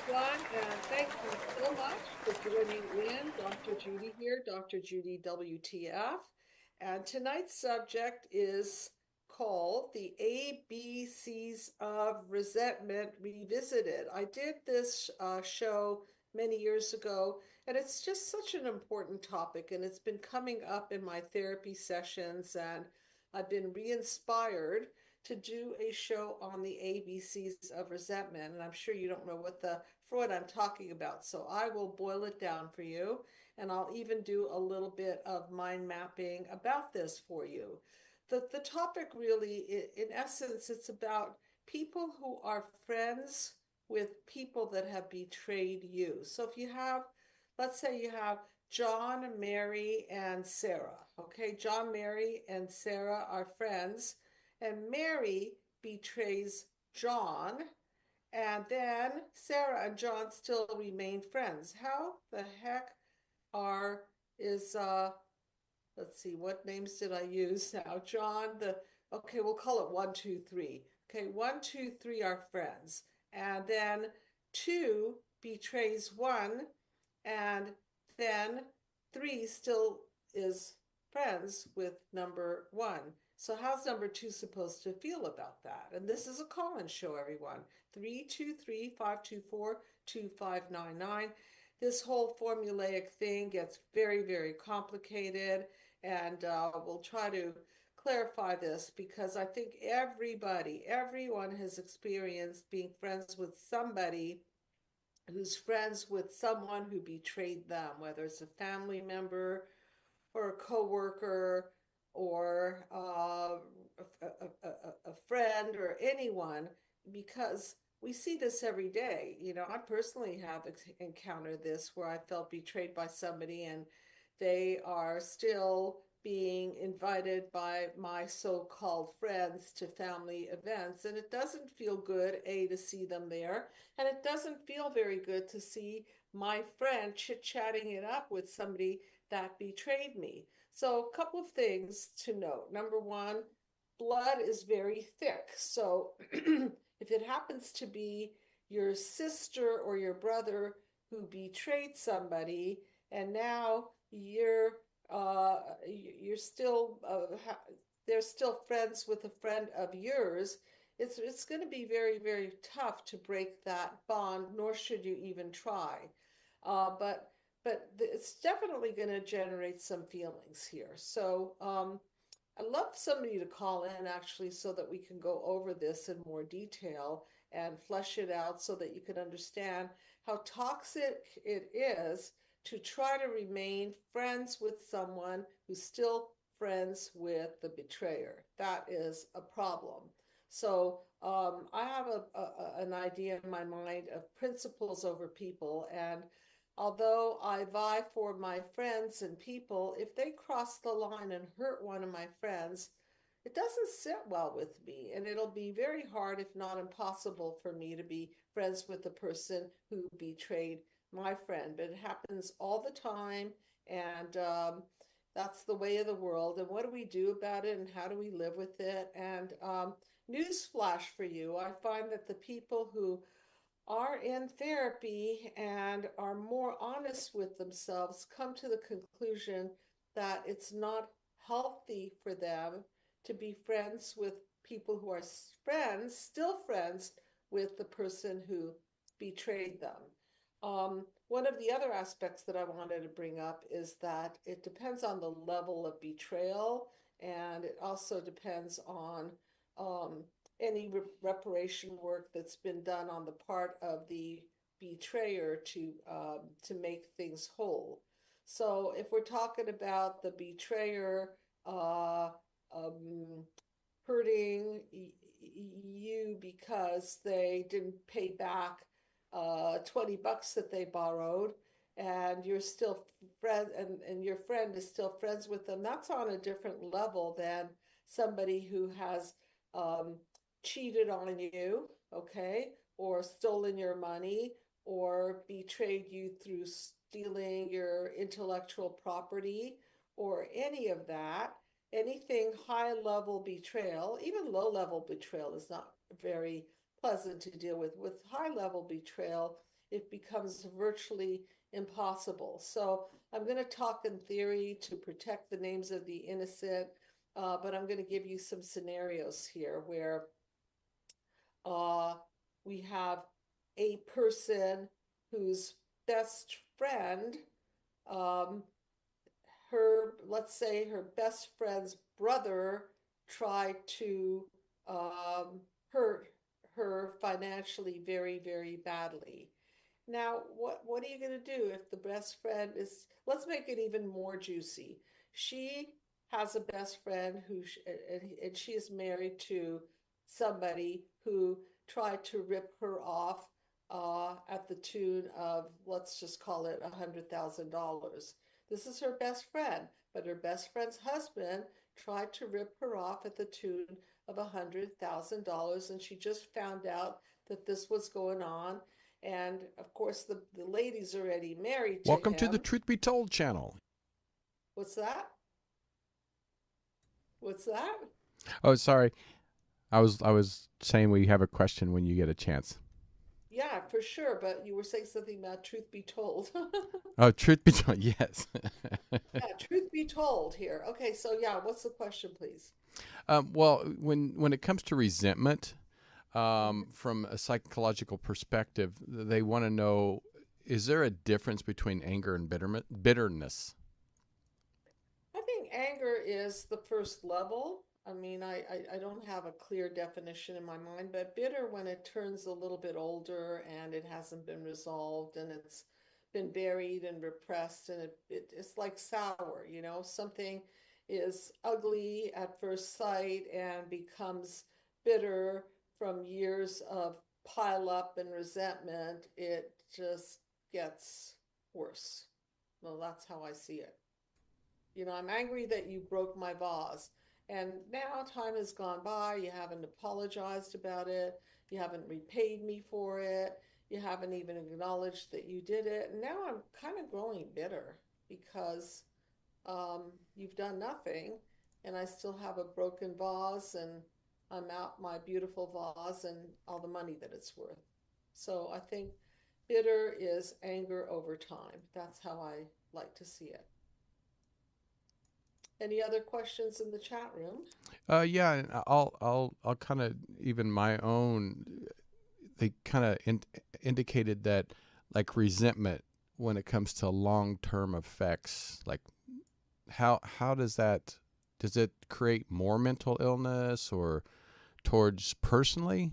everyone, and thank you so much for joining in. Dr. Judy here, Dr. Judy WTF. And tonight's subject is called The ABCs of Resentment Revisited. I did this show many years ago, and it's just such an important topic, and it's been coming up in my therapy sessions, and I've been re-inspired to do a show on the ABCs of resentment. And I'm sure you don't know what I'm talking about. So I will boil it down for you. And I'll even do a little bit of mind mapping about this for you. The topic really, in essence, it's about people who are friends with people that have betrayed you. So if you have, let's say you have John, Mary, and Sarah. Okay, John, Mary, and Sarah are friends, and Mary betrays John, and then Sarah and John still remain friends. How the heck are is let's see, what names did I use now? John, the okay, we'll call it one, two, three. Okay, one, two, three are friends. And then two betrays one, and then three still is friends with number one. So how's number two supposed to feel about that? And this is a call-in show, everyone. 323-524-2599. This whole formulaic thing gets very, very complicated, and we'll try to clarify this because I think everyone has experienced being friends with somebody who's friends with someone who betrayed them, whether it's a family member or a coworker or a friend or anyone, because we see this every day. You know, I personally have encountered this where I felt betrayed by somebody and they are still being invited by my so-called friends to family events. And it doesn't feel good, A, to see them there. And it doesn't feel very good to see my friend chit-chatting it up with somebody that betrayed me. So a couple of things to note. Number one, blood is very thick. So if it happens to be your sister or your brother who betrayed somebody, and now you're still they're still friends with a friend of yours, it's going to be very, very tough to break that bond, nor should you even try. But it's definitely going to generate some feelings here. So I'd love somebody to call in actually so that we can go over this in more detail and flesh it out so that you can understand how toxic it is to try to remain friends with someone who's still friends with the betrayer. That is a problem. So I have an idea in my mind of principles over people, and although I vie for my friends and people, if they cross the line and hurt one of my friends, it doesn't sit well with me. And it'll be very hard, if not impossible, for me to be friends with the person who betrayed my friend. But it happens all the time. And that's the way of the world. And what do we do about it? And how do we live with it? And news flash for you, I find that the people who are in therapy and are more honest with themselves come to the conclusion that it's not healthy for them to be friends with people who are friends, still friends with the person who betrayed them. One of the other aspects that I wanted to bring up is that it depends on the level of betrayal, and it also depends on um, any reparation work that's been done on the part of the betrayer to make things whole. So if we're talking about the betrayer uh, um, hurting you because they didn't pay back $20 that they borrowed, and you're still friend and your friend is still friends with them, that's on a different level than somebody who has um, cheated on you, okay, or stolen your money, or betrayed you through stealing your intellectual property, or any of that. Anything high level betrayal, even low level betrayal is not very pleasant to deal with. With high level betrayal, it becomes virtually impossible. So I'm going to talk in theory to protect the names of the innocent, but I'm going to give you some scenarios here where uh, we have a person whose best friend, um, let's say her best friend's brother tried to um, hurt her financially very, very badly. Now, what are you going to do if the best friend is, let's make it even more juicy. She has a best friend and she is married to somebody who tried to rip her off at the tune of, let's just call it $100,000. This is her best friend, but her best friend's husband tried to rip her off at the tune of $100,000, and she just found out that this was going on. And of course, the lady's already married to Welcome to the him. Truth Be Told channel. What's that? What's that? Oh, sorry. I was saying we have a question when you get a chance. Yeah, for sure. But you were saying something about truth be told. Oh, Truth Be Told, yes. Yeah, truth be told here. Okay, so yeah, what's the question, please? Well, when it comes to resentment, Mhm. from a psychological perspective, they want to know: is there a difference between anger and bitterness? I think anger is the first level. I mean, I don't have a clear definition in my mind, but bitter when it turns a little bit older and it hasn't been resolved and it's been buried and repressed and it's like sour, you know, something is ugly at first sight and becomes bitter from years of pile up and resentment. It just gets worse. Well, that's how I see it. You know, I'm angry that you broke my vase. And now time has gone by. You haven't apologized about it. You haven't repaid me for it. You haven't even acknowledged that you did it. And now I'm kind of growing bitter because you've done nothing. And I still have a broken vase and I'm out my beautiful vase and all the money that it's worth. So I think bitter is anger over time. That's how I like to see it. Any other questions in the chat room? Yeah, and I'll kind of even my own. They kind of indicated that like resentment when it comes to long term effects, like how does it create more mental illness or towards personally,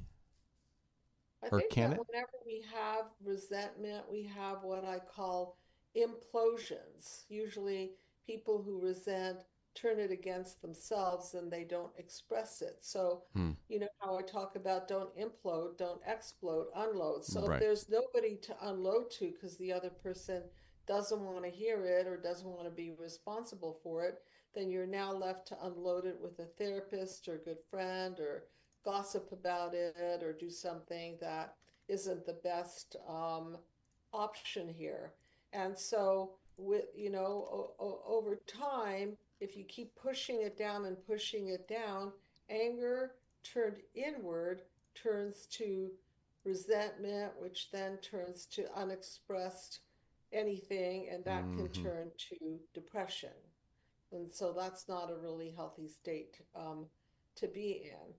I or think can that it? whenever we have resentment, we have what I call implosions. Usually, people who resent turn it against themselves and they don't express it. So, Hmm. you know how I talk about don't implode, don't explode, unload. So, if Right. there's nobody to unload to because the other person doesn't want to hear it or doesn't want to be responsible for it, then you're now left to unload it with a therapist or good friend or gossip about it or do something that isn't the best option here. And so, with over time, if you keep pushing it down and pushing it down, anger turned inward turns to resentment, which then turns to unexpressed anything, and that can Mm-hmm. turn to depression. And so that's not a really healthy state to be in.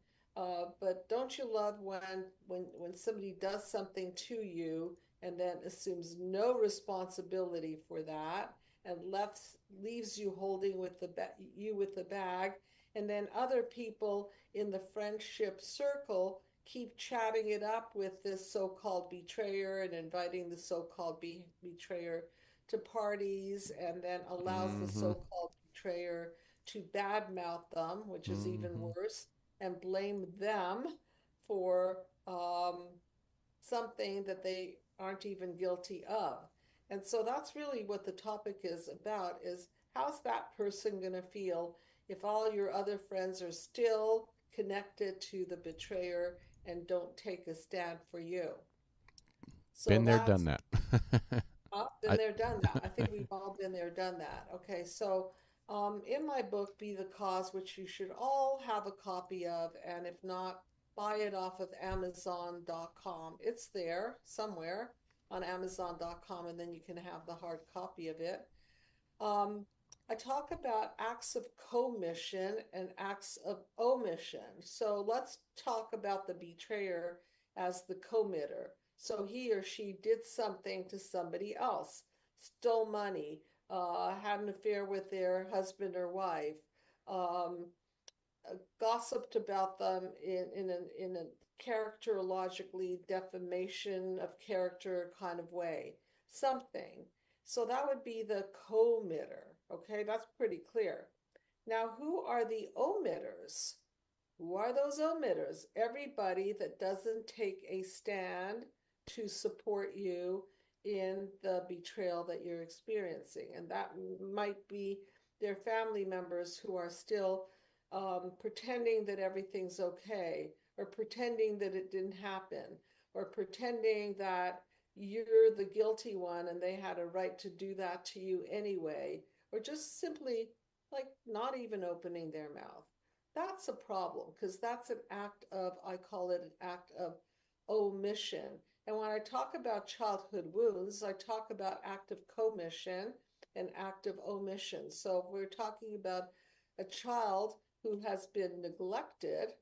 But don't you love when somebody does something to you and then assumes no responsibility for that and leaves you holding you with the bag, and then other people in the friendship circle keep chatting it up with this so-called betrayer and inviting the so-called betrayer to parties and then allows the Mm-hmm. so-called betrayer to badmouth them, which is even Mm-hmm. worse, and blame them for something that they aren't even guilty of. And so that's really what the topic is about is how's that person going to feel if all your other friends are still connected to the betrayer and don't take a stand for you. So Been there, done that's that. been I. there, done that. I think we've all been there, done that. Okay, so in my book, Be the Cause, which you should all have a copy of, and if not, buy it off of Amazon.com. It's there somewhere. on Amazon.com, and then you can have the hard copy of it. Um, I talk about acts of commission and acts of omission. So let's talk about the betrayer as the committer. So he or she did something to somebody else, stole money, had an affair with their husband or wife, um, gossiped about them in a characterologically defamation of character kind of way, something. So that would be the committer. Okay, that's pretty clear. Now, who are the omitters? Who are those omitters? Everybody that doesn't take a stand to support you in the betrayal that you're experiencing. And that might be their family members who are still pretending that everything's okay, or pretending that it didn't happen, or pretending that you're the guilty one and they had a right to do that to you anyway, or just simply like not even opening their mouth. That's a problem because that's an act of, I call it an act of omission. And when I talk about childhood wounds, I talk about active commission and active omission. So if we're talking about a child who has been neglected,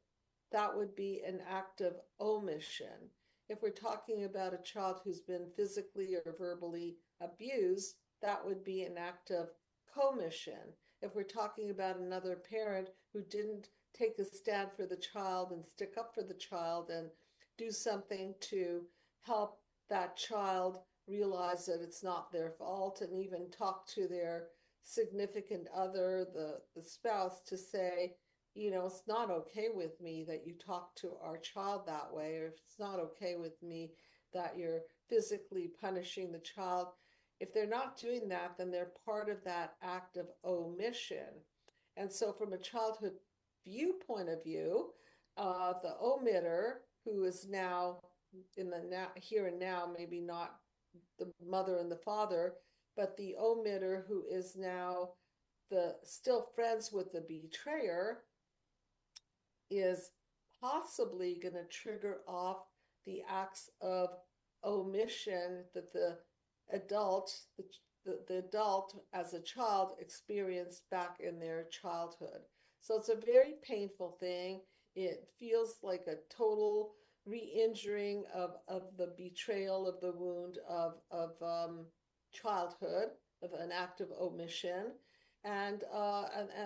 that would be an act of omission. If we're talking about a child who's been physically or verbally abused, that would be an act of commission. If we're talking about another parent who didn't take a stand for the child and stick up for the child and do something to help that child realize that it's not their fault, and even talk to their significant other, the spouse, to say, it's not okay with me that you talk to our child that way, or it's not okay with me that you're physically punishing the child. If they're not doing that, then they're part of that act of omission. And so, from a childhood viewpoint of view, the omitter, who is now in the now, here and now, maybe not the mother and the father, but the omitter who is now the still friends with the betrayer, is possibly going to trigger off the acts of omission that the adult, the adult as a child experienced back in their childhood. So it's a very painful thing. It feels like a total re-injuring of the betrayal of the wound of childhood, of an act of omission. And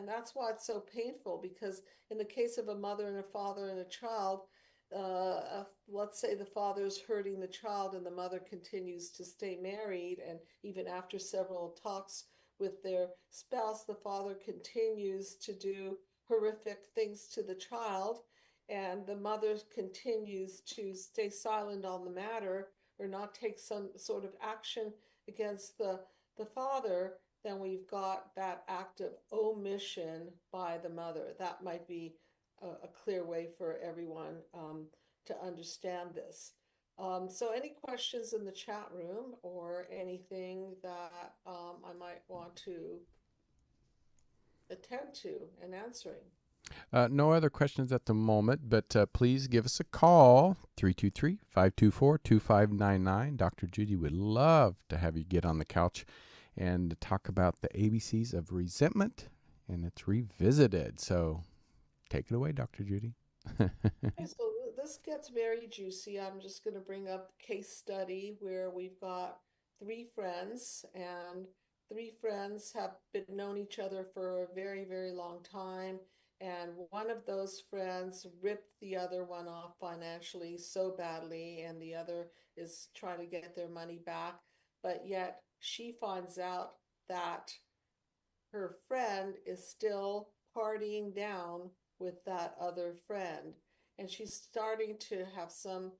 that's why it's so painful, because in the case of a mother and a father and a child, let's say the father's hurting the child and the mother continues to stay married, and even after several talks with their spouse, the father continues to do horrific things to the child, and the mother continues to stay silent on the matter or not take some sort of action against the father. Then we've got that act of omission by the mother. That might be a clear way for everyone to understand this. So any questions in the chat room or anything that I might want to attend to and answering? No other questions at the moment, but please give us a call, 323-524-2599. Dr. Judy would love to have you get on the couch and talk about the ABCs of resentment, and it's revisited. So take it away, Dr. Judy. Okay, so this gets very juicy. I'm just going to bring up a case study where we've got three friends, and three friends have been known each other for a very, very long time. And one of those friends ripped the other one off financially so badly, and the other is trying to get their money back. But yet she finds out that her friend is still partying down with that other friend. And she's starting to have some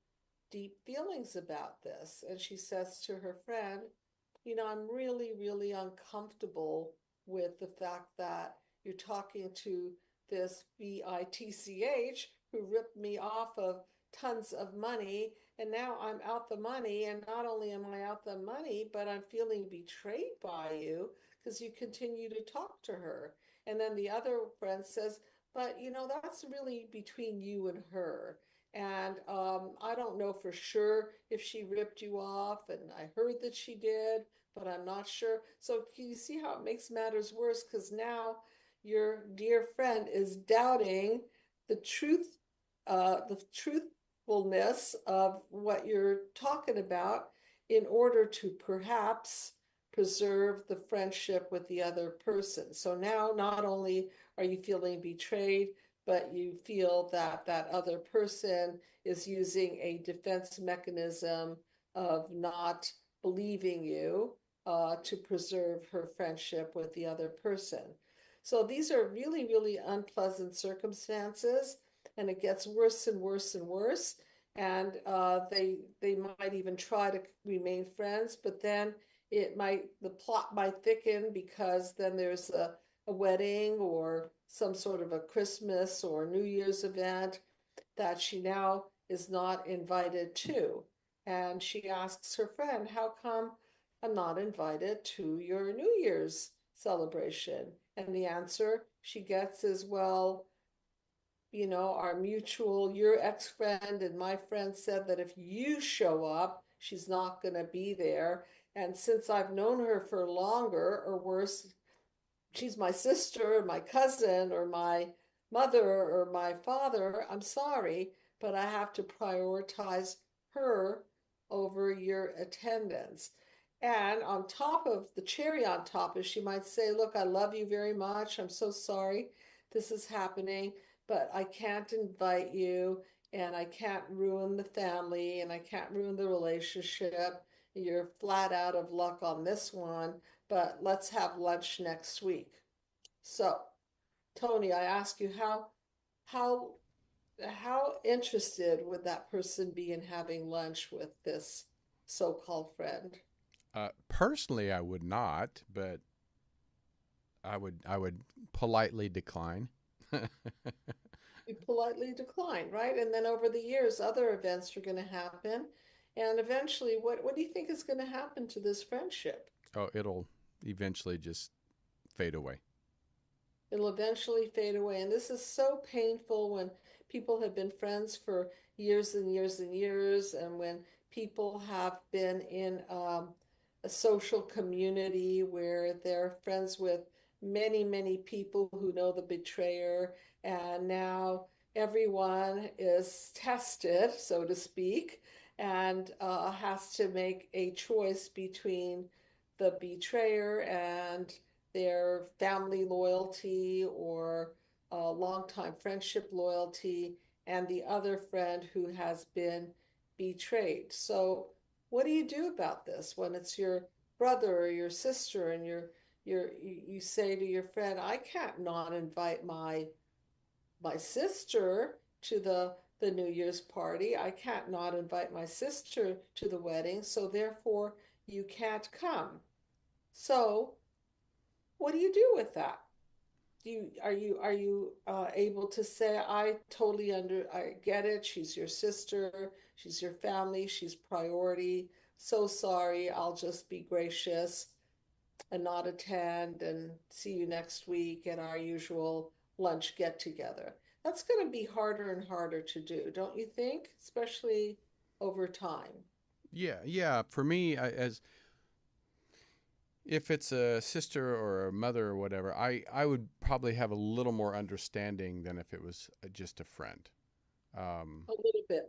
deep feelings about this. And she says to her friend, I'm really, really uncomfortable with the fact that you're talking to this 𝗬𝗖𝗠𝗏 who ripped me off of tons of money, and now I'm out the money, and not only am I out the money, but I'm feeling betrayed by you because you continue to talk to her. And then the other friend says, but that's really between you and her. And I don't know for sure if she ripped you off, and I heard that she did, but I'm not sure. So can you see how it makes matters worse? Because now your dear friend is doubting the the truthfulness of what you're talking about in order to perhaps preserve the friendship with the other person. So now not only are you feeling betrayed, but you feel that that other person is using a defense mechanism of not believing you to preserve her friendship with the other person. So these are really, really unpleasant circumstances, and it gets worse and worse and worse. And they might even try to remain friends, but then the plot might thicken because then there's a wedding or some sort of a Christmas or New Year's event that she now is not invited to. And she asks her friend, how come I'm not invited to your New Year's celebration? And the answer she gets is, well, our mutual, your ex-friend and my friend said that if you show up, she's not going to be there. And since I've known her for longer, or worse, she's my sister or my cousin or my mother or my father, I'm sorry, but I have to prioritize her over your attendance. And on top of the cherry on top is she might say, look, I love you very much. I'm so sorry this is happening, but I can't invite you and I can't ruin the family and I can't ruin the relationship. You're flat out of luck on this one, but let's have lunch next week. So, Tony, I ask you how how interested would that person be in having lunch with this so-called friend? Personally, I would not, but I would politely decline. We politely decline, right? And then over the years, other events are going to happen. And eventually, what do you think is going to happen to this friendship? Oh, it'll eventually just fade away. It'll eventually fade away. And this is so painful when people have been friends for years and years and years, and when people have been in a social community where they're friends with many, many people who know the betrayer, and now everyone is tested, so to speak, and has to make a choice between the betrayer and their family loyalty or longtime friendship loyalty and the other friend who has been betrayed. So, what do you do about this when it's your brother or your sister and you say to your friend, I can't not invite my sister to the New Year's party. I can't not invite my sister to the wedding, so therefore you can't come. So, what do you do with that? Do you able to say, I get it, she's your sister, she's your family, she's priority. So sorry, I'll just be gracious and not attend and see you next week at our usual lunch get together. That's going to be harder and harder to do, don't you think? Especially over time. Yeah, yeah. For me, as if it's a sister or a mother or whatever, I would probably have a little more understanding than if it was just a friend. Um,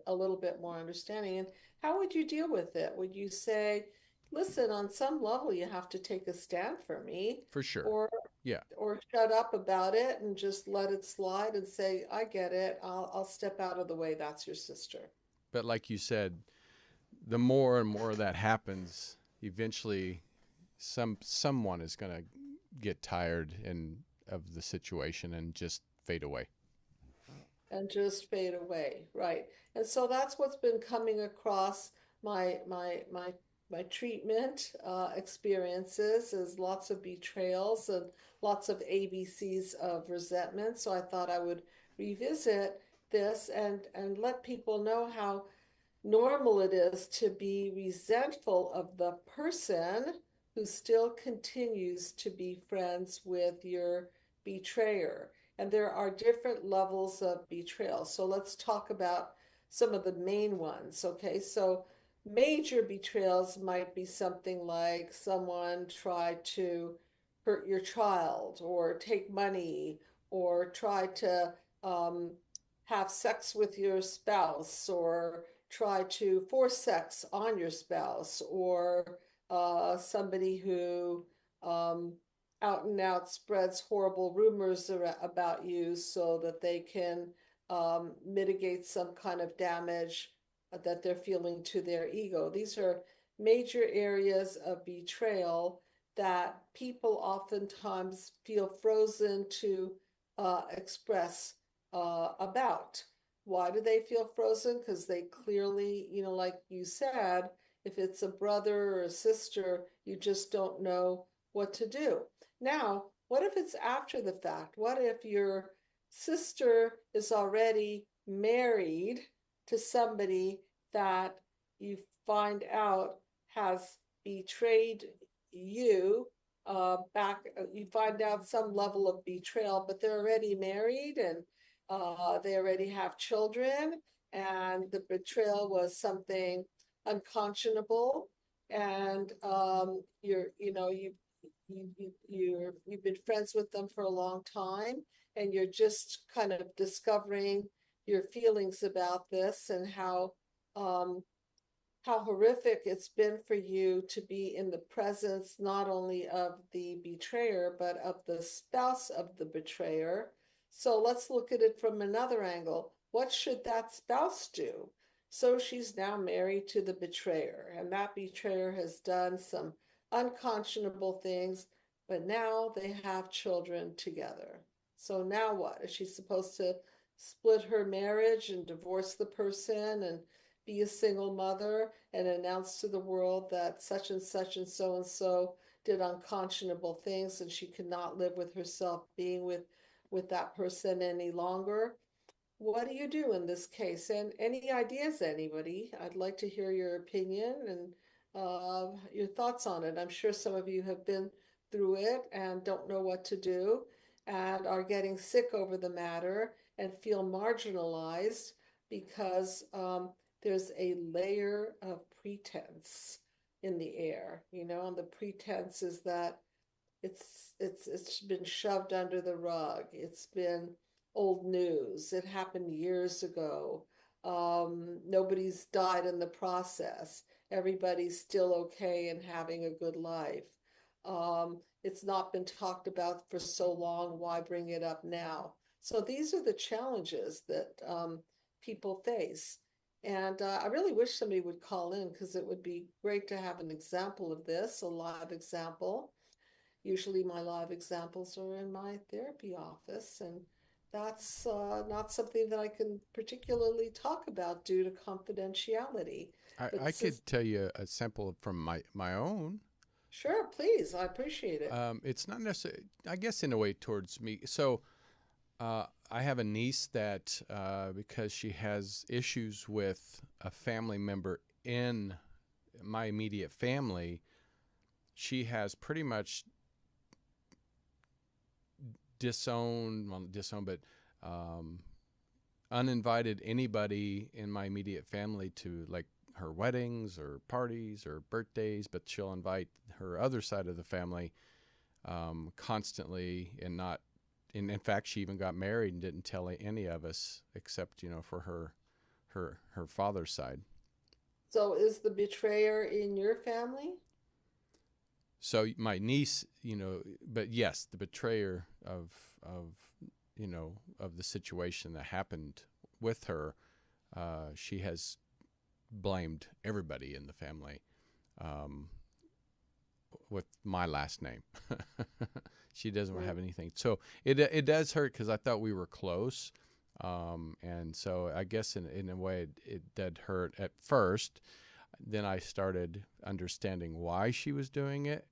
A little bit more understanding. And how would you deal with it? Would you say, listen, on some level, you have to take a stand for me, for sure. or Yeah. or shut up about it and just let it slide and say, I get it. I'll step out of the way. That's your sister. But like you said, the more and more that happens, eventually someone is going to get tired of the situation and just fade away. And just fade away, right? And so that's what's been coming across my treatment experiences is lots of betrayals and lots of ABCs of resentment. So I thought I would revisit this and let people know how normal it is to be resentful of the person who still continues to be friends with your betrayer. And there are different levels of betrayal. So let's talk about some of the main ones. Okay, so major betrayals might be something like someone tried to hurt your child or take money or try to um, have sex with your spouse or try to force sex on your spouse or somebody who um, out and out spreads horrible rumors about you so that they can mitigate some kind of damage that they're feeling to their ego. These are major areas of betrayal that people oftentimes feel frozen to express about. Why do they feel frozen? Because they clearly, like you said, if it's a brother or a sister, you just don't know what to do. Now, what if it's after the fact? What if your sister is already married to somebody that you find out has betrayed you back, you find out some level of betrayal, but they're already married and they already have children, and the betrayal was something unconscionable, and you've been friends with them for a long time, and you're just kind of discovering your feelings about this and um, how horrific it's been for you to be in the presence not only of the betrayer, but of the spouse of the betrayer. So let's look at it from another angle. What should that spouse do? So she's now married to the betrayer, and that betrayer has done some unconscionable things, but now they have children together. So now what? Is she supposed to split her marriage and divorce the person and be a single mother and announce to the world that such and so did unconscionable things and she could not live with herself being with that person any longer? What do you do in this case? And any ideas, anybody? I'd like to hear your opinion and your thoughts on it. I'm sure some of you have been through it and don't know what to do and are getting sick over the matter and feel marginalized because there's a layer of pretense in the air, and the pretense is that it's been shoved under the rug. It's been old news. It happened years ago. Nobody's died in the process. Everybody's still okay and having a good life. It's not been talked about for so long. Why bring it up now? So these are the challenges that people face. And I really wish somebody would call in because it would be great to have an example of this, a live example. Usually my live examples are in my therapy office, and that's not something that I can particularly talk about due to confidentiality. But I since, could tell you a sample from my own. sure, please, I appreciate it. It's not necessarily, I guess, in a way towards me. So I have a niece that because she has issues with a family member in my immediate family, she has pretty much but uninvited anybody in my immediate family to like her weddings or parties or birthdays, but she'll invite her other side of the family constantly and not. In fact, she even got married and didn't tell any of us except, for her father's side. So is the betrayer in your family? So my niece, but yes, the betrayer of of the situation that happened with her, she has blamed everybody in the family with my last name. She doesn't have anything. So it does hurt because I thought we were close. And so I guess in a way it did hurt at first. Then I started understanding why she was doing it.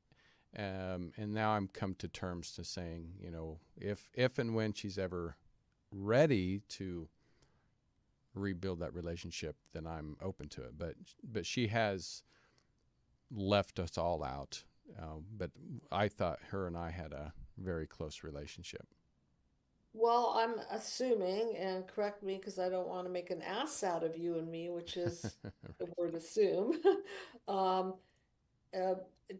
And now I'm come to terms to saying, if and when she's ever ready to rebuild that relationship, then I'm open to it. But she has left us all out. But I thought her and I had a very close relationship. Well, I'm assuming, and correct me because I don't want to make an ass out of you and me, which is the word assume. Um, uh,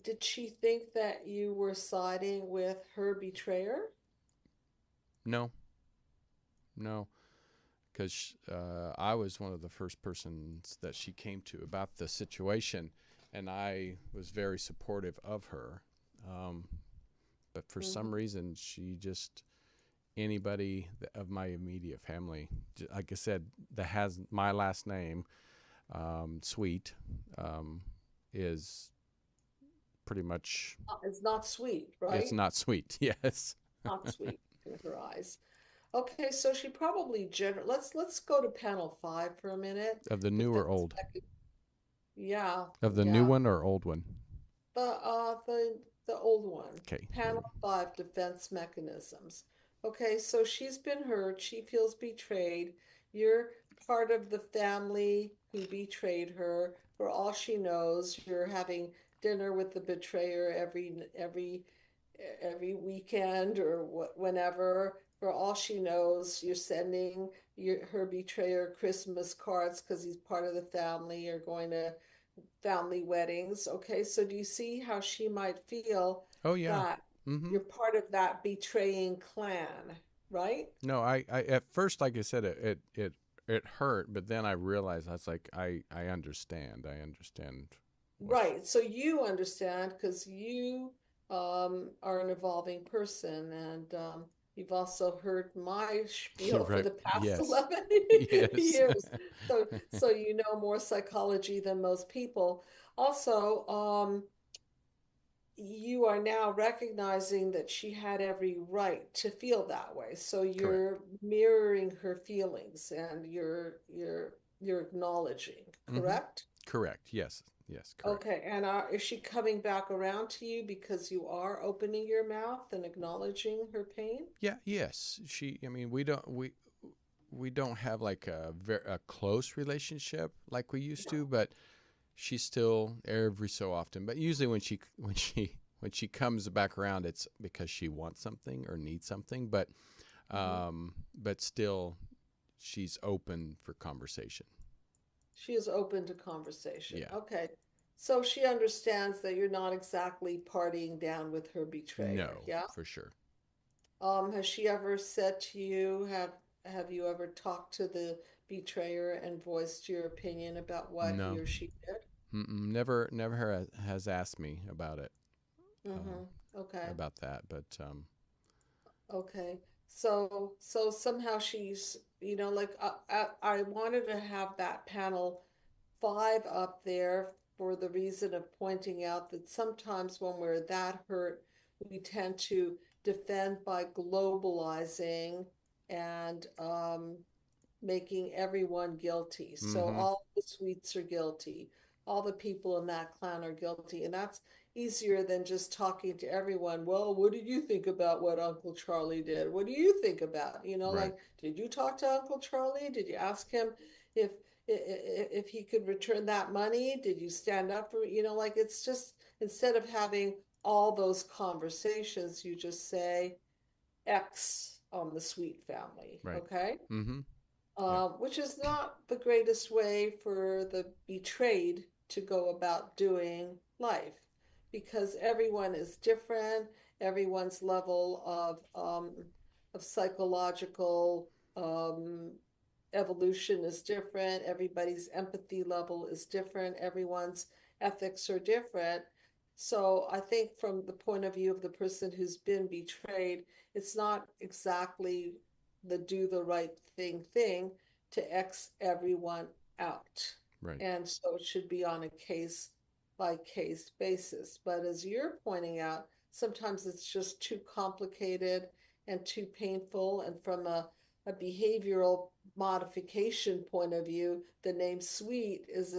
did she think that you were siding with her betrayer? No, no, because I was one of the first persons that she came to about the situation, and I was very supportive of her. Um, but for some Hmm. reason, she just anybody of my immediate family, like I said, that has my last name, Sweet, um, is pretty much It's not sweet, it's right? not sweet. Yes, Not sweet in her eyes. Okay, so she probably let's go to panel five for a minute. of the new or Defense old, yeah, of the new yeah. one or old one. The old one. Okay, Panel five, defense mechanisms. Okay, so she's been hurt. She feels betrayed. You're part of the family who betrayed her. For all she knows, you're having dinner with the betrayer every weekend or whenever. For all she knows, you're sending her betrayer Christmas cards because he's part of the family. You're going to family weddings. Okay, so do you see how she might feel oh yeah. that Mm-hmm. you're part of that betraying clan, right? No, I at first, like I said, it hurt, but then I realized I was like, I understand. I understand what. Right. So you understand because you are an evolving person and you've also heard my You're spiel for right. the past Yes. 11 Yes. years. So you know more psychology than most people. Also, you are now recognizing that she had every right to feel that way. So Correct. you're mirroring her feelings and you're acknowledging, Mm-hmm. correct? Correct. Yes. Yes. Correct. Okay, and is she coming back around to you because you are opening your mouth and acknowledging her pain? Yeah. Yes. She. I mean, we don't have like a close relationship like we used to, No. but she's still every so often. But usually when she comes back around, it's because she wants something or needs something. Mhm. But still, she's open for conversation. She is open to conversation. Yeah. Okay. So she understands that you're not exactly partying down with her betrayer. No, Yeah? for sure. Has she ever said to you, have you ever talked to the betrayer and voiced your opinion about what he No. or she did? Mm-mm. Never has asked me about it, Mm-hmm. um, Okay. about that. But Okay. So somehow she's, like I wanted to have that panel five up there for the reason of pointing out that sometimes when we're that hurt, we tend to defend by globalizing and making everyone guilty. So mm-hmm. all the sweets are guilty. All the people in that clan are guilty. And that's easier than just talking to everyone. Well, what did you think about what Uncle Charlie did? What do you think about? Right. Like, did you talk to Uncle Charlie? Did you ask him if if he could return that money? Did you stand up for, like it's just instead of having all those conversations, you just say X on the sweet family, Right. okay? Mm-hmm. Yeah. Which is not the greatest way for the betrayed to go about doing life because everyone is different, everyone's level of psychological um, evolution is different, everybody's empathy level is different, everyone's ethics are different. So I think from the point of view of the person who's been betrayed, it's not exactly the do the right thing to X everyone out. Right. And so it should be on a case by case basis. But as you're pointing out, sometimes it's just too complicated and too painful. And from a behavioral modification point of view, the name sweet is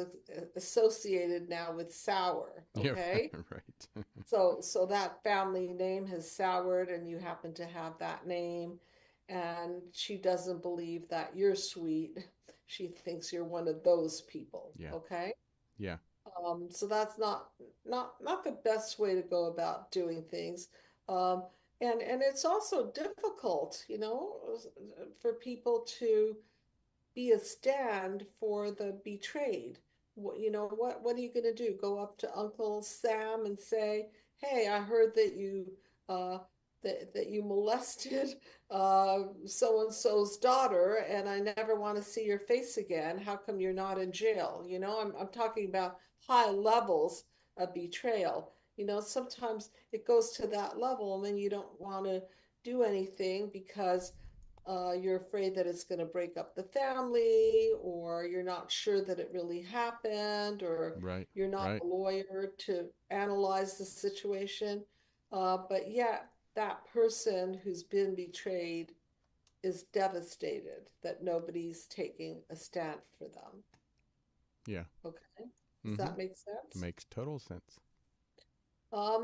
associated now with sour. Yeah. Okay. Right. So that family name has soured and you happen to have that name and she doesn't believe that you're sweet. She thinks you're one of those people, Yeah. okay? Yeah. So that's not the best way to go about doing things. Um, And it's also difficult, for people to be a stand for the betrayed. What are you going to do? Go up to Uncle Sam and say, "Hey, I heard that uh you molested so and so's daughter, and I never want to see your face again. How come you're not in jail?" I'm talking about high levels of betrayal. Sometimes it goes to that level, and then you don't want to do anything because you're afraid that it's going to break up the family, or you're not sure that it really happened, or Right. you're not Right. a lawyer to analyze the situation. But yet, that person who's been betrayed is devastated that nobody's taking a stand for them. Yeah. Okay, does Mm-hmm. that make sense? Makes total sense.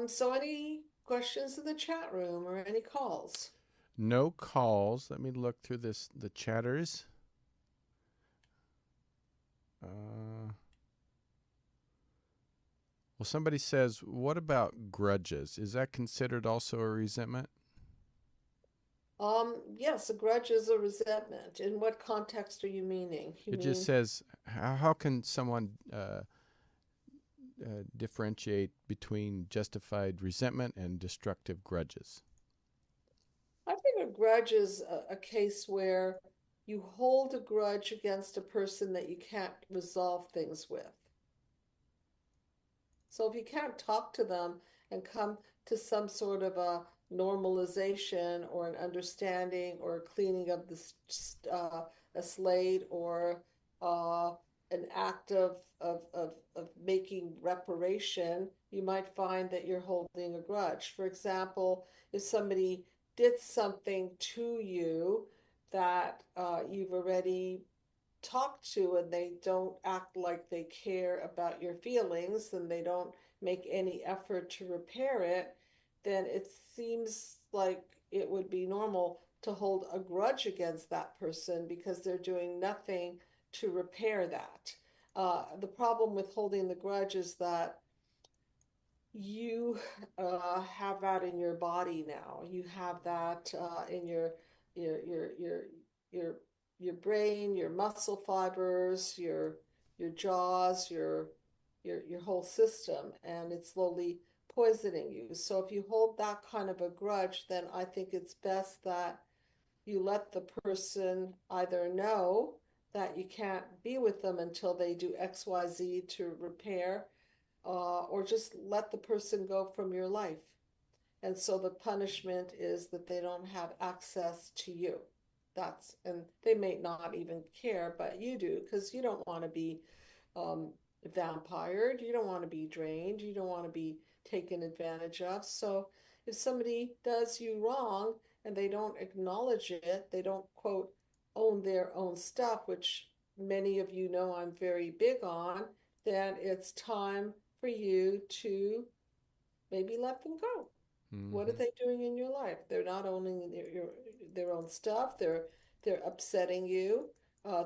So any questions in the chat room or any calls? No calls. Let me look through the chatters. Uh, well, somebody says, what about grudges? Is that considered also a resentment? Yes, a grudge is a resentment. In what context are you meaning? You It just mean, says, how can someone differentiate between justified resentment and destructive grudges? I think a grudge is a case where you hold a grudge against a person that you can't resolve things with. So if you can't talk to them and come to some sort of a normalization or an understanding or a cleaning of a slate, or uh, an act of making reparation, you might find that you're holding a grudge. For example, if somebody did something to you that you've already talk to, and they don't act like they care about your feelings, and they don't make any effort to repair it, then it seems like it would be normal to hold a grudge against that person because they're doing nothing to repair that. The problem with holding the grudge is that you have that in your body now. You have that in your your your your your brain, your muscle fibers, your jaws, your whole system, and it's slowly poisoning you. So if you hold that kind of a grudge, then I think it's best that you let the person either know that you can't be with them until they do XYZ to repair, or just let the person go from your life. And so the punishment is that they don't have access to you. And they may not even care, but you do, because you don't want to be um, vampired. You don't want to be drained. You don't want to be taken advantage of. So if somebody does you wrong and they don't acknowledge it, they don't, quote, own their own stuff, which many of you know I'm very big on, then it's time for you to maybe let them go. What are Mm-hmm. they doing in your life? They're not owning their own stuff. They're upsetting you.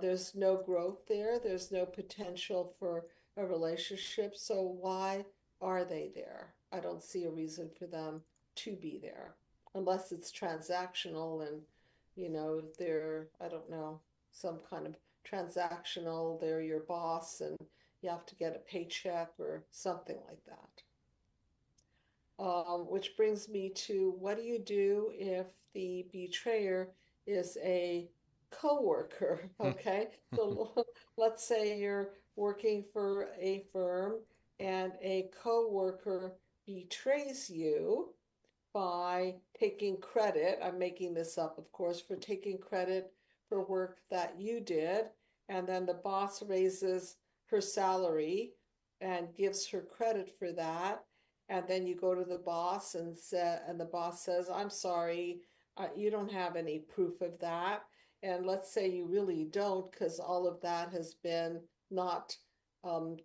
There's no growth there. There's no potential for a relationship. So why are they there? I don't see a reason for them to be there unless it's transactional, and they're, I don't know, some kind of transactional. They're your boss and you have to get a paycheck or something like that. Which brings me to, what do you do if the betrayer is a coworker? Okay, so let's say you're working for a firm and a coworker betrays you by taking credit. I'm making this up, of course, for taking credit for work that you did. And then the boss raises her salary and gives her credit for that. And then you go to the boss and the boss says, "I'm sorry, you don't have any proof of that." And let's say you really don't, because all of that has been not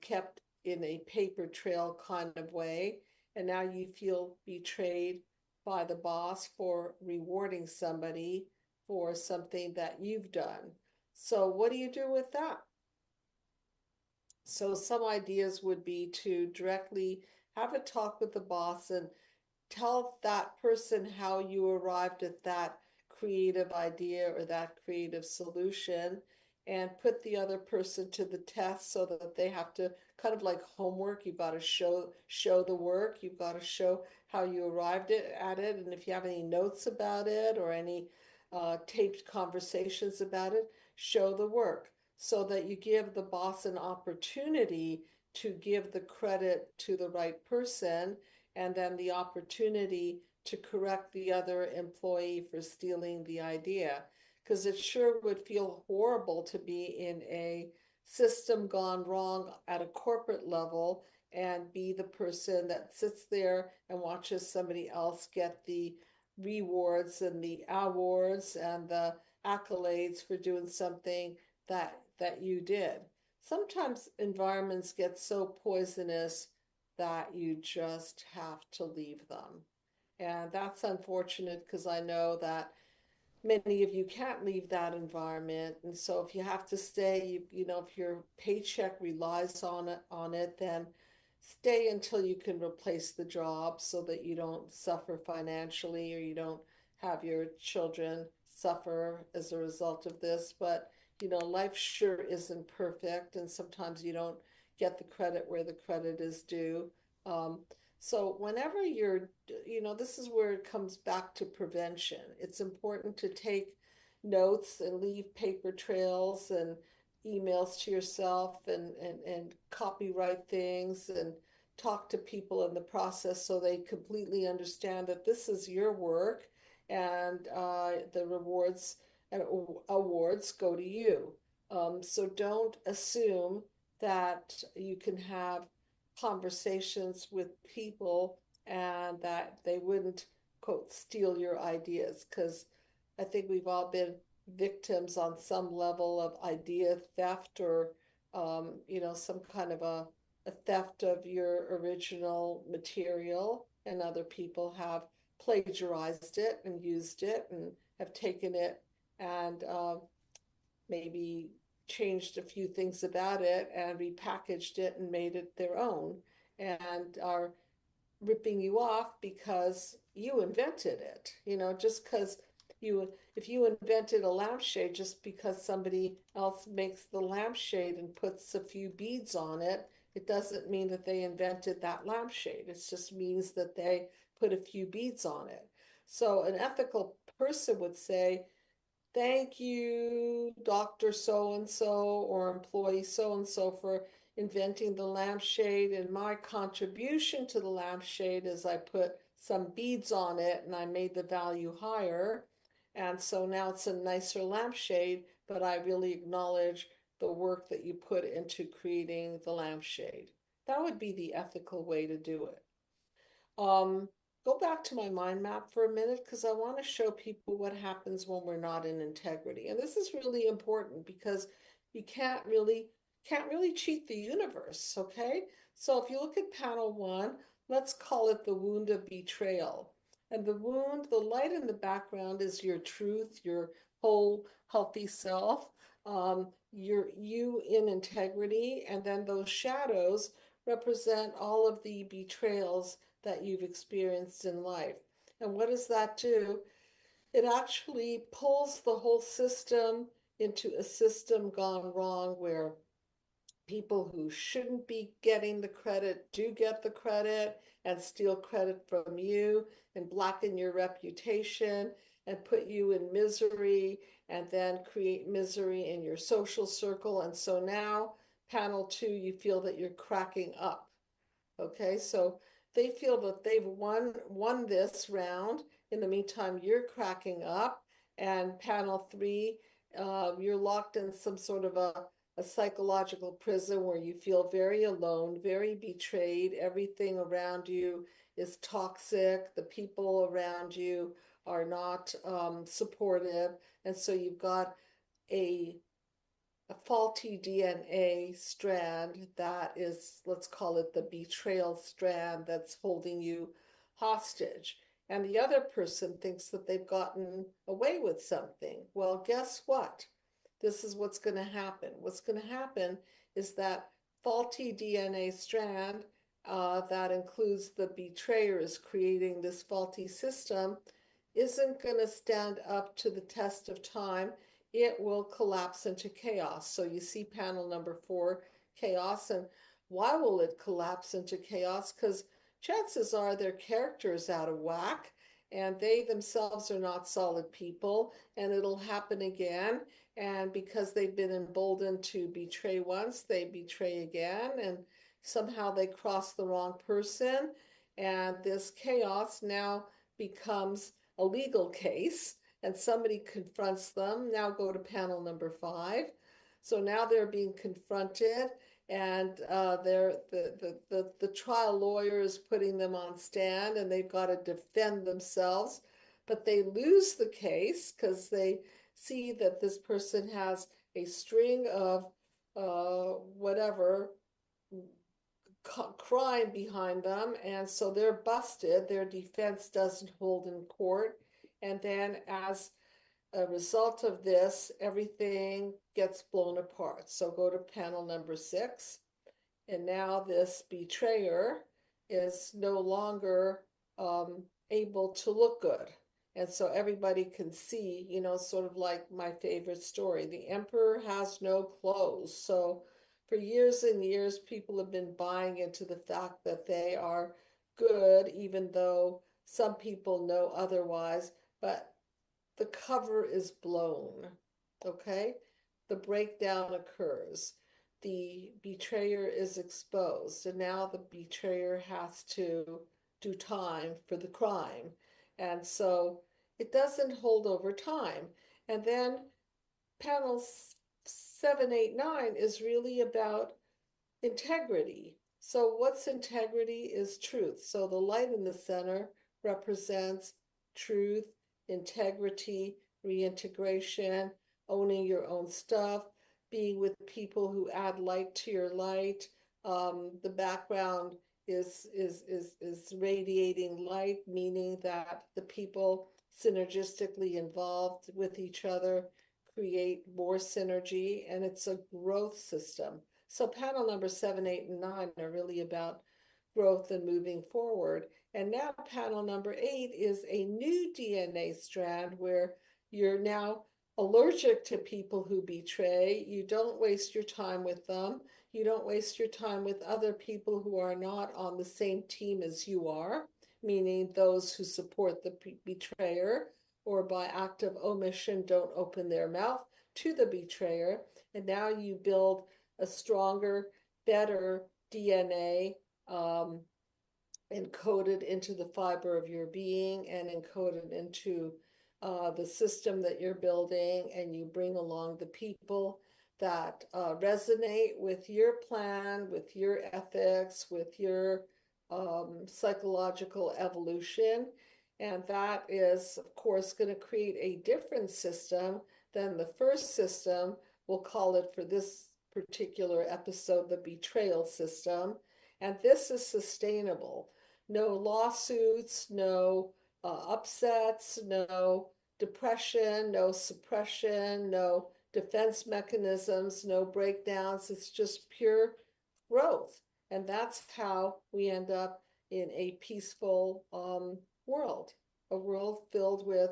kept in a paper trail kind of way. And now you feel betrayed by the boss for rewarding somebody for something that you've done. So, what do you do with that? So, some ideas would be to directly have a talk with the boss and tell that person how you arrived at that creative idea or that creative solution, and put the other person to the test so that they have to, kind of like homework, you've got to show the work, you've got to show how you arrived at it, and if you have any notes about it or any taped conversations about it, show the work so that you give the boss an opportunity to give the credit to the right person, and then the opportunity to correct the other employee for stealing the idea. Because it sure would feel horrible to be in a system gone wrong at a corporate level and be the person that sits there and watches somebody else get the rewards and the awards and the accolades for doing something that you did. Sometimes environments get so poisonous that you just have to leave them. And that's unfortunate because I know that many of you can't leave that environment. And so if you have to stay, if your paycheck relies on it, then stay until you can replace the job so that you don't suffer financially or you don't have your children suffer as a result of this. But life sure isn't perfect, and sometimes you don't get the credit where the credit is due. Um, so whenever this is where it comes back to prevention. It's important to take notes and leave paper trails and emails to yourself, and copyright things and talk to people in the process so they completely understand that this is your work, and the rewards and awards go to you. So don't assume that you can have conversations with people and that they wouldn't, quote, steal your ideas, because I think we've all been victims on some level of idea theft, or some kind of a theft of your original material, and other people have plagiarized it and used it and have taken it and maybe changed a few things about it and repackaged it and made it their own, and are ripping you off because you invented it. Just because if you invented a lampshade, just because somebody else makes the lampshade and puts a few beads on it, it doesn't mean that they invented that lampshade. It just means that they put a few beads on it. So an ethical person would say, thank you, Dr. So and so, or employee so and so, for inventing the lampshade. And my contribution to the lampshade is I put some beads on it and I made the value higher. And so now it's a nicer lampshade, but I really acknowledge the work that you put into creating the lampshade. That would be the ethical way to do it. Um, Go back to my mind map for a minute because I want to show people what happens when we're not in integrity. And this is really important because you can't really cheat the universe, okay? So if you look at panel one, let's call it the wound of betrayal. And the wound, the light in the background is your truth, your whole healthy self, you in integrity, and then those shadows represent all of the betrayals that you've experienced in life. And what does that do? It actually pulls the whole system into a system gone wrong where people who shouldn't be getting the credit do get the credit and steal credit from you and blacken your reputation and put you in misery and then create misery in your social circle. And so now, panel two, you feel that you're cracking up. Okay, so they feel that they've won this round. In the meantime, you're cracking up. And panel three, you're locked in some sort of a psychological prison where you feel very alone, very betrayed. Everything around you is toxic. The people around you are not supportive. And so you've got a faulty DNA strand that is, let's call it the betrayal strand, that's holding you hostage. And the other person thinks that they've gotten away with something. Well, guess what? This is what's going to happen. What's going to happen is that faulty DNA strand that includes the betrayers creating this faulty system, isn't going to stand up to the test of time. It will collapse into chaos. So you see panel number 4, chaos. And why will it collapse into chaos? Because chances are their character is out of whack and they themselves are not solid people, and it'll happen again. And because they've been emboldened to betray once, they betray again, and somehow they cross the wrong person. And this chaos now becomes a legal case, and somebody confronts them. Now go to panel number 5. So now they're being confronted, and the trial lawyer is putting them on stand, and they've got to defend themselves. But they lose the case because they see that this person has a string of whatever crime behind them, and so they're busted. Their defense doesn't hold in court, and then as a result of this, everything gets blown apart. So go to panel number 6, and now this betrayer is no longer able to look good. And so everybody can see, sort of like my favorite story, the emperor has no clothes. So for years and years, people have been buying into the fact that they are good, even though some people know otherwise. But the cover is blown, okay? The breakdown occurs. The betrayer is exposed, and now the betrayer has to do time for the crime. And so it doesn't hold over time. And then panel 7, 8, 9 is really about integrity. So what's integrity is truth. So the light in the center represents truth, integrity, reintegration, owning your own stuff, being with people who add light to your light. The background is radiating light, meaning that the people synergistically involved with each other create more synergy, and it's a growth system. So panel number 7, 8, and 9 are really about growth and moving forward. And now panel number 8 is a new DNA strand where you're now allergic to people who betray. You don't waste your time with them. You don't waste your time with other people who are not on the same team as you are, meaning those who support the betrayer or by act of omission don't open their mouth to the betrayer. And now you build a stronger, better DNA encoded into the fiber of your being and encoded into the system that you're building, and you bring along the people that resonate with your plan, with your ethics, with your psychological evolution. And that is, of course, going to create a different system than the first system. We'll call it, for this particular episode, the betrayal system. And this is sustainable. No lawsuits, no upsets, no depression, no suppression, no defense mechanisms, no breakdowns. It's just pure growth. And that's how we end up in a peaceful world, a world filled with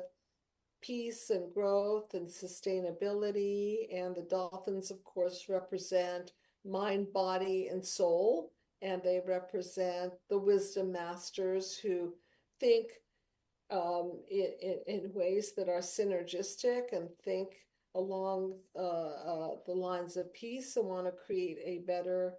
peace and growth and sustainability. And the dolphins, of course, represent mind, body, and soul. And they represent the wisdom masters who think in ways that are synergistic and think along the lines of peace and want to create a better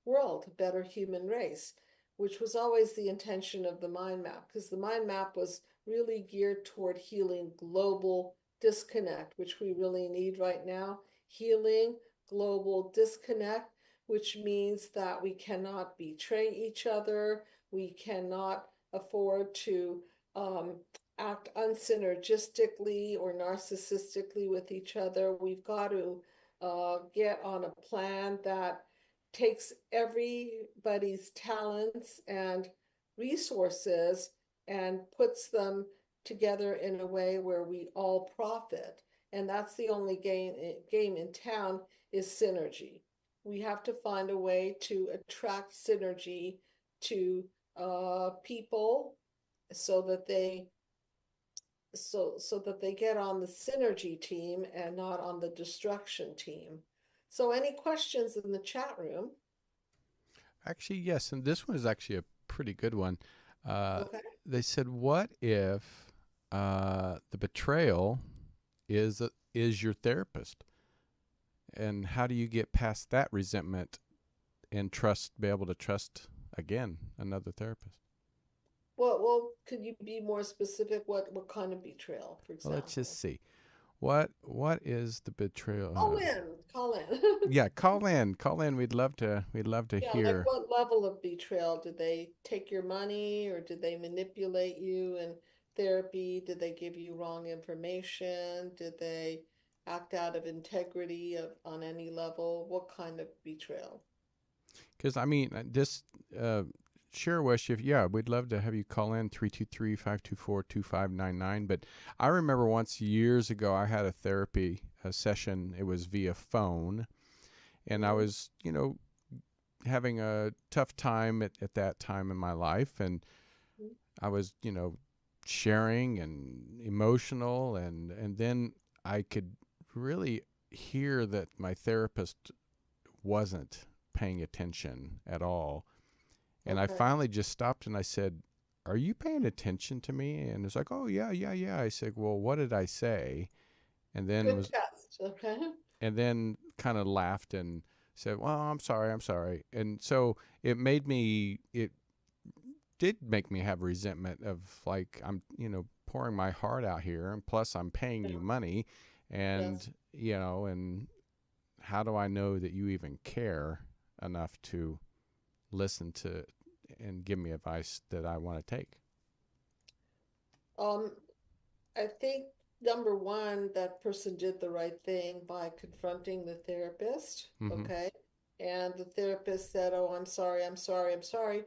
world, a better human race, which was always the intention of the mind map, because the mind map was really geared toward healing global disconnect, which we really need right now. Healing global disconnect, which means that we cannot betray each other. We cannot afford to act unsynergistically or narcissistically with each other. We've got to get on a plan that takes everybody's talents and resources and puts them together in a way where we all profit. And that's the only game in town, is synergy. We have to find a way to attract synergy to people so that they get on the synergy team and not on the destruction team. So any questions in the chat room? Actually, yes, and this one is actually a pretty good one. Okay. They said, "What if the betrayal is your therapist, and how do you get past that resentment and be able to trust again another therapist?" Could you be more specific? What kind of betrayal, for Well, let's just example? see. What is the betrayal? Call in. Yeah, call in, call in. We'd love to Yeah, like hear. what level of betrayal? Did they take your money or did they manipulate you in therapy? Did they give you wrong information? Did they act out of integrity on any level? What kind of betrayal? Because I mean, this sure, West, if yeah, we'd love to have you call in 323-524-2599. But I remember once years ago, I had a therapy session. It was via phone, and I Hmm. was, having a tough time at that time in my life, and I was, sharing and emotional, and then I could really hear that my therapist wasn't paying attention at all. And I Okay. finally just stopped and I said, "Are you paying attention to me?" And it's like, "Oh, yeah, yeah, yeah." I said, "Well, what did I say?" And then Good was test. Okay. and then kind of laughed and said, "Well, I'm sorry, I'm sorry." And so it did make me have resentment of like I'm, pouring my heart out here, and plus I'm paying Yeah. you money, Yes. and and how do I know that you even care enough to listen to and give me advice that I want to take? Um, I think number one, that person did the right thing by confronting the therapist, Mm-hmm. okay? And the therapist said, "Oh, I'm sorry, I'm sorry, I'm sorry."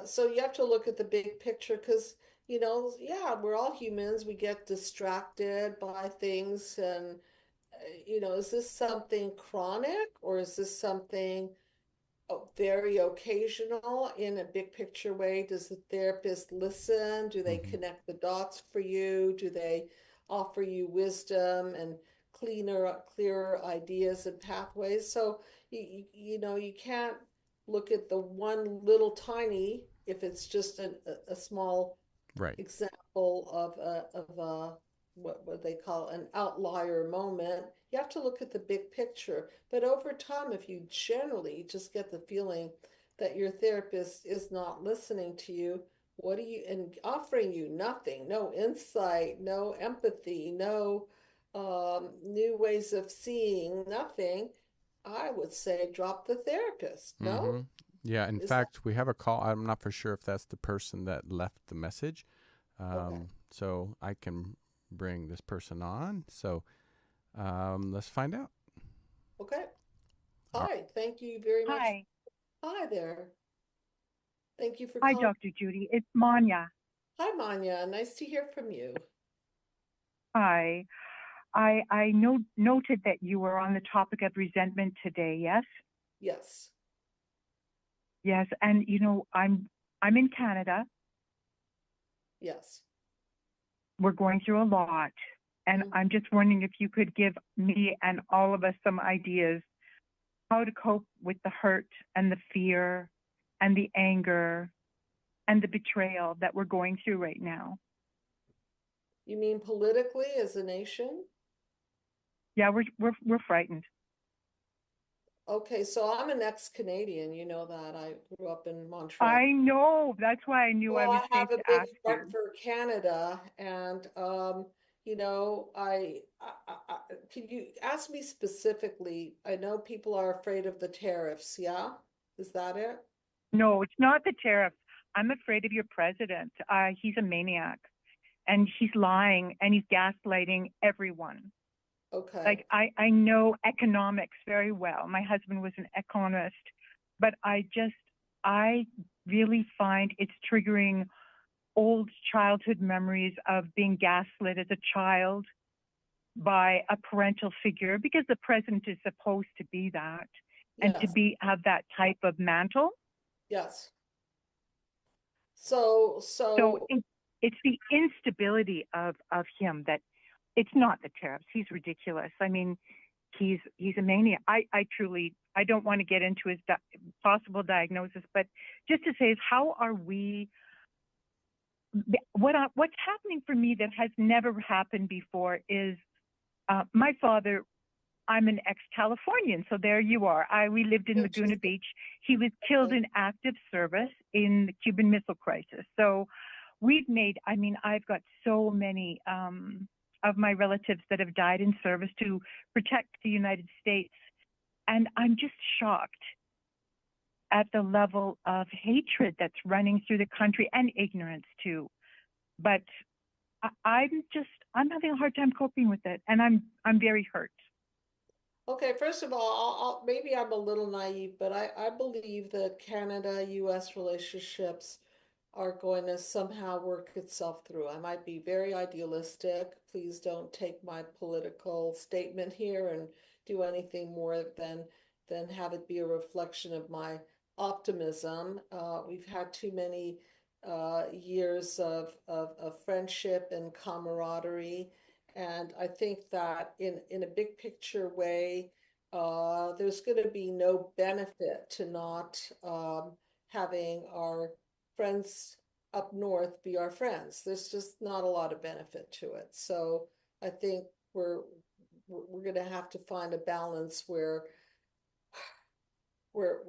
So you have to look at the big picture because, yeah, we're all humans. We get distracted by things. And, is this something chronic or is this something very occasional in a big picture way? Does the therapist listen? Do they Mm-hmm. connect the dots for you? Do they offer you wisdom and clearer ideas and pathways? So you can't look at the one little tiny if it's just a small Right. example of a what they call an outlier moment. You have to look at the big picture. But over time, if you generally just get the feeling that your therapist is not listening to you, what do you and offering you nothing, no insight, no empathy, no new ways of seeing, nothing, I would say drop the therapist. No? Mm-hmm. Yeah. In Is that fact, we have a call. I'm not for sure if that's the person that left the message. okay? So I can bring this person on. So let's find out. Okay. Uh, Hi, thank you very much. Hi. Hi there. Thank you for Hi, calling. Dr. Judy. It's Manya. Hi, Manya. Nice to hear from you. Hi. I noted that you were on the topic of resentment today, yes? Yes. Yes, and I'm in Canada. Yes. We're going through a lot, and Mm. I'm just wondering if you could give me and all of us some ideas how to cope with the hurt and the fear and the anger and the betrayal that we're going through right now. You mean politically as a nation? Yeah, we're frightened. Okay, so I'm an ex-Canadian. You know that. I grew up in Montreal. I know. That's why I knew So I was I safe have a to big ask heart you. for Canada, and could you ask me specifically? I know people are afraid of the tariffs. Yeah, is that it? No, it's not the tariffs. I'm afraid of your president. He's a maniac and he's lying and he's gaslighting everyone. Okay. Like, I know economics very well. My husband was an economist, but I really find it's triggering old childhood memories of being gaslit as a child by a parental figure because the president is supposed to be that. and to Yes. have that type of mantle. Yes. So So it's the instability of him that it's not the tariffs. He's ridiculous. I mean, he's a maniac. I truly, I don't want to get into his possible diagnosis, but just to say is how are we, what's happening for me that has never happened before is my father, I'm an ex-Californian, so there you are. We lived in Laguna Beach. He was killed in active service in the Cuban Missile Crisis. So we've made, I mean, I've got so many of my relatives that have died in service to protect the United States. And I'm just shocked at the level of hatred that's running through the country, and ignorance too. But I'm having a hard time coping with it, and I'm very hurt. Okay, first of all, maybe I'm a little naive, but I believe that Canada-US relationships are going to somehow work itself through. I might be very idealistic. Please don't take my political statement here and do anything more than have it be a reflection of my optimism. We've had too many years of friendship and camaraderie. And I think that in a big picture way, there's going to be no benefit to not having our friends up north be our friends. There's just not a lot of benefit to it. So I think we're going to have to find a balance where we're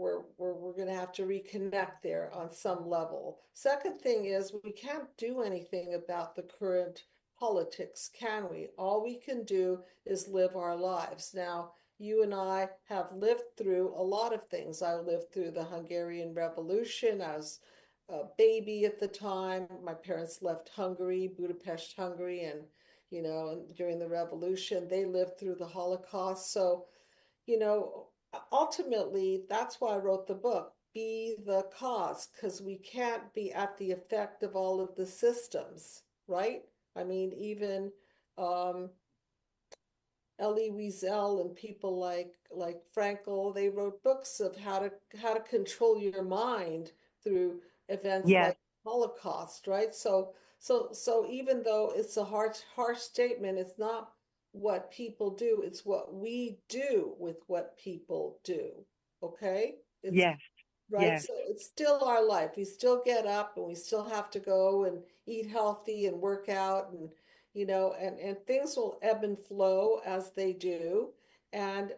going to have to reconnect there on some level. Second thing is we can't do anything about the current politics, can we? All we can do is live our lives. Now, you and I have lived through a lot of things. I lived through the Hungarian Revolution. I was a baby at the time. My parents left Hungary, Budapest, Hungary, and during the revolution, they lived through the Holocaust. So, ultimately, that's why I wrote the book, Be the Cause, because we can't be at the effect of all of the systems, right? I mean, even 𝗬𝗓𝗏 Wiesel and people like Frankl, they wrote books of how to control your mind through events Yes. like Holocaust, right? So even though it's a harsh statement, it's not what people do, it's what we do with what people do. Okay? It's Yes. right. Yes. So it's still our life. We still get up and we still have to go and eat healthy and work out and and things will ebb and flow as they do. And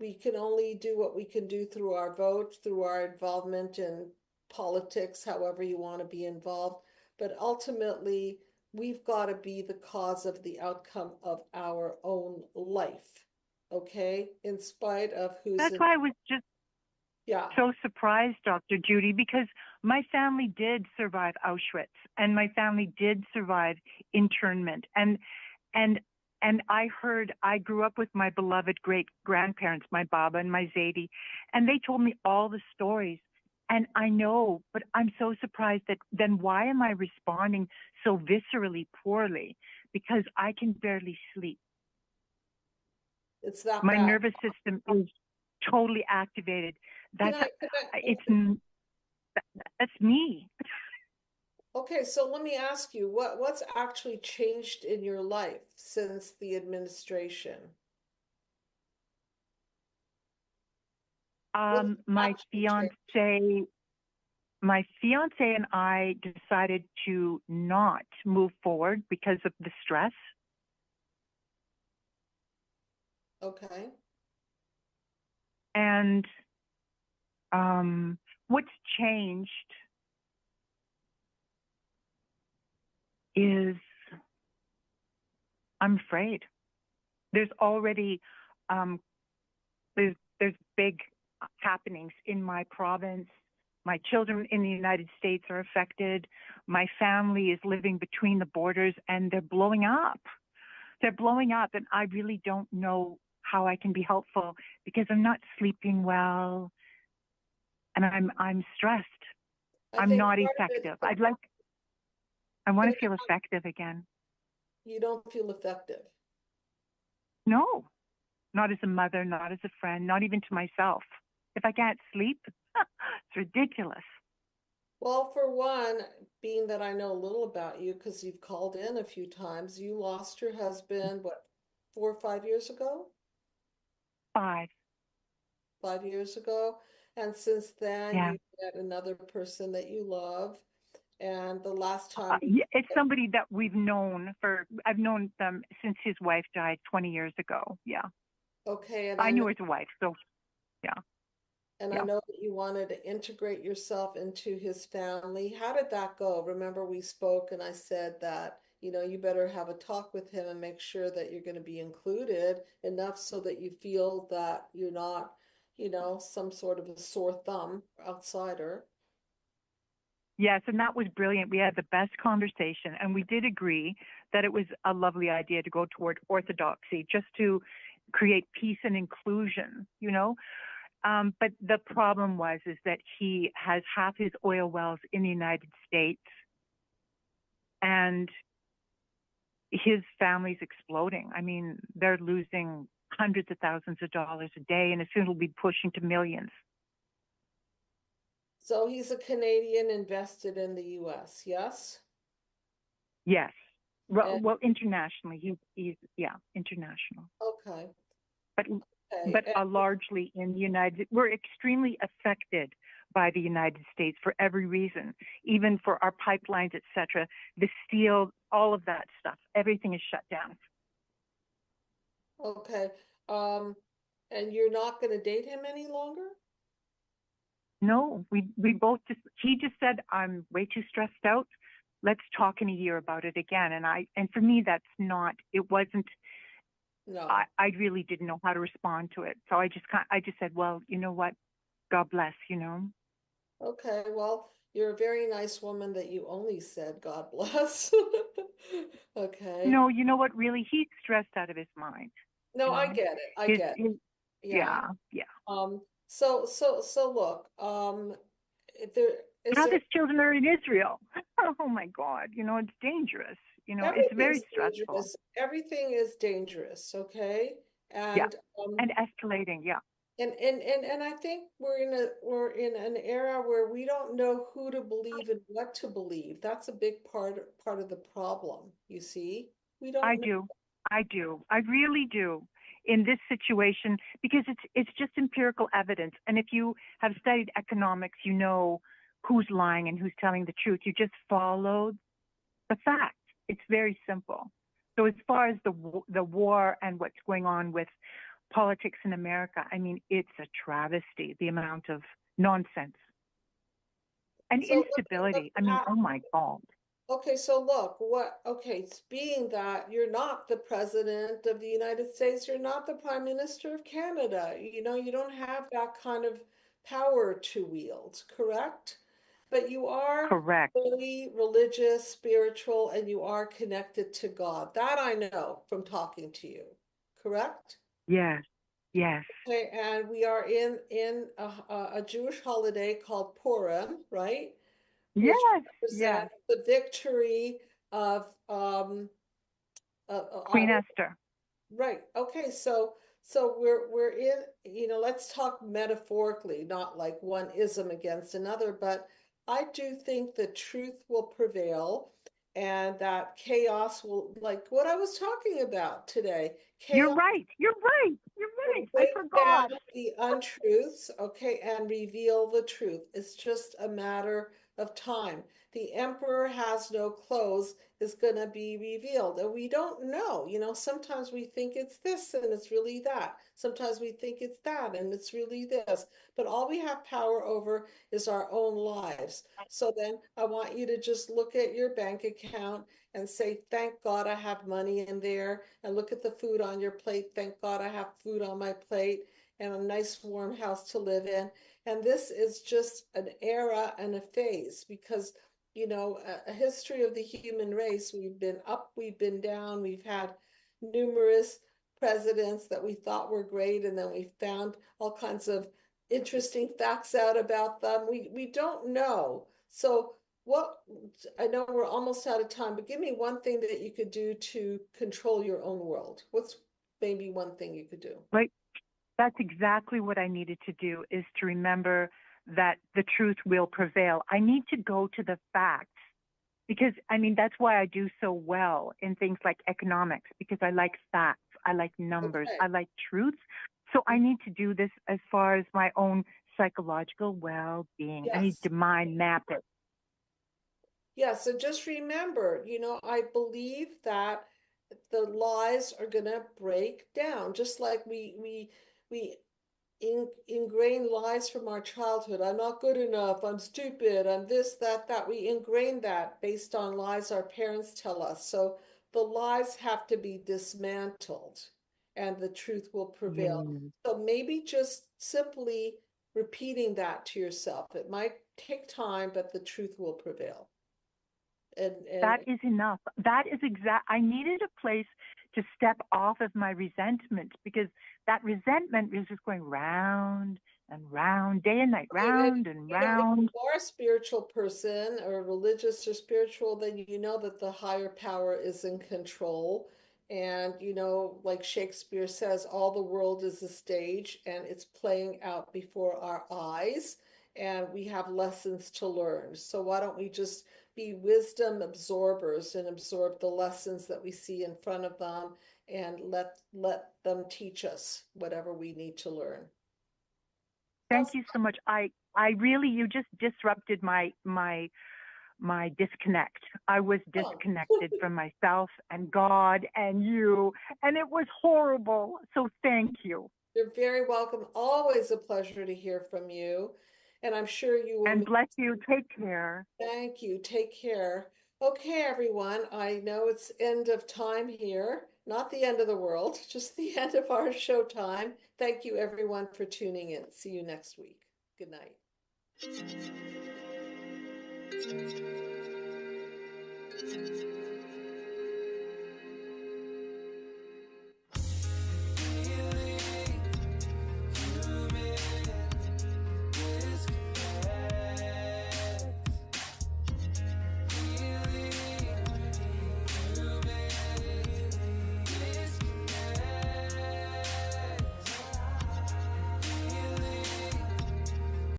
we can only do what we can do through our vote, through our involvement in politics, however you want to be involved. But ultimately, we've got to be the cause of the outcome of our own life. Okay? In spite of who's That's why I was just so surprised, Dr. Judy, because my family did survive Auschwitz and my family did survive internment. And I grew up with my beloved great grandparents, my Baba and my Zaidi, and they told me all the stories. And I know, but I'm so surprised that then why am I responding so viscerally poorly? Because I can barely sleep. It's that my bad. Nervous system is totally activated. That's me. Okay, so let me ask you, what's actually changed in your life since the administration? My fiance and I decided to not move forward because of the stress. Okay. And what's changed is I'm afraid. There's already there's big happenings in my province. My children in the United States are affected. My family is living between the borders and they're blowing up. They're blowing up and I really don't know how I can be helpful because I'm not sleeping well and I'm stressed. I'm not effective. I want to feel effective again. You don't feel effective? No. not as a mother, not as a friend, not even to myself. If I can't sleep, it's ridiculous. Well, for one, being that I know a little about you because you've called in a few times, you lost your husband, what, 4 or 5 years ago? 5. 5 years ago. And since then, Yeah. you met another person that you love. And the last time you, Yeah, it's somebody that I've known them since his wife died 20 years ago. Yeah. okay, and I knew his wife. So, yeah. I Yeah. know that you wanted to integrate yourself into his family. How did that go? Remember we spoke and I said that, you better have a talk with him and make sure that you're going to be included enough so that you feel that you're not, some sort of a sore thumb outsider. Yes, and that was brilliant. We had the best conversation, and we did agree that it was a lovely idea to go toward orthodoxy, just to create peace and inclusion, But the problem is that he has half his oil wells in the United States, and his family's exploding. I mean, they're losing hundreds of thousands of dollars a day, and soon it'll be pushing to millions. So he's a Canadian invested in the US, yes? Yes. And Well, internationally, he's international. okay. But Okay. largely in the we're extremely affected by the United States for every reason, even for our pipelines, etc. The steel, all of that stuff, everything is shut down. Okay. And you're not going to date him any longer? No, we both he just said, I'm way too stressed out. Let's talk in a year about it again. And for me, it wasn't, No. I really didn't know how to respond to it. So I just said, well, you know what? God bless, Okay, well, you're a very nice woman that you only said God bless. Okay. No, you know what? Really, he's stressed out of his mind. No, I get it. I get it. Yeah. Yeah. So look, there is Now there his children are in Israel. Oh my God, it's dangerous. It's very stressful. dangerous. Everything is dangerous, okay? Yeah. And And escalating, yeah. And I think we're in an era where we don't know who to believe and what to believe. That's a big part of the problem, you see. We don't know. I do. I really do in this situation, because it's just empirical evidence. And if you have studied economics, you know who's lying and who's telling the truth. You just follow the facts. It's very simple. So as far as the war and what's going on with politics in America, I mean, it's a travesty, the amount of nonsense and instability. I mean, oh my God. Okay, so look, being that you're not the president of the United States, you're not the prime minister of Canada, you don't have that kind of power to wield, correct? But you are Correct. really religious, spiritual, and you are connected to God. That I know from talking to you, correct? Yes. Yes. Okay, and we are in a Jewish holiday called Purim, right? Which Yes. represents the victory of Queen Esther. right. Okay, so we're in, let's talk metaphorically, not like one ism against another, but I do think the truth will prevail and that chaos will, like what I was talking about today. You're Chaos right. You're right. You're right. I break forgot. down the untruths, okay, and reveal the truth. It's just a matter of time. The emperor has no clothes is going to be revealed, and we don't know. Sometimes we think it's this and it's really that. Sometimes we think it's that and it's really this. But all we have power over is our own lives. So then I want you to just look at your bank account and say, thank God I have money in there, and look at the food on your plate. Thank God I have food on my plate and a nice warm house to live in. And this is just an era and a phase because, a history of the human race, we've been up, we've been down, we've had numerous presidents that we thought were great, and then we found all kinds of interesting facts out about them. We don't know. So I know we're almost out of time, but give me one thing that you could do to control your own world. maybe one thing you could do. Right. That's exactly what I needed to do, is to remember that the truth will prevail. I need to go to the facts because, I mean, that's why I do so well in things like economics, because I like facts, I like numbers, Okay. I like truth. So I need to do this as far as my own psychological well-being. I need Yes. to mind map it. Yeah, so just remember, I believe that the lies are going to break down, just like we ingrain lies from our childhood. I'm not good enough. I'm stupid. I'm this, that, that. We ingrain that based on lies our parents tell us. So the lies have to be dismantled and the truth will prevail. Yes. So maybe just simply repeating that to yourself. It might take time, but the truth will prevail. And That is enough. That is I needed a place to step off of my resentment, because that resentment is just going round and round, day and night, right, round and if you round. are a spiritual person or religious or spiritual, then you know that the higher power is in control. And like Shakespeare says, all the world is a stage and it's playing out before our eyes, and we have lessons to learn. So why don't we just be wisdom absorbers and absorb the lessons that we see in front of them and let them teach us whatever we need to learn. Thank you so much. I really, you just disrupted my disconnect. I was disconnected from myself and God and you, and it was horrible. So thank you. You're very welcome. Always a pleasure to hear from you. And I'm sure you will. And bless you. Take care. Thank you. Take care. Okay, everyone. I know it's end of time here. Not the end of the world, just the end of our show time. Thank you, everyone, for tuning in. See you next week. Good night.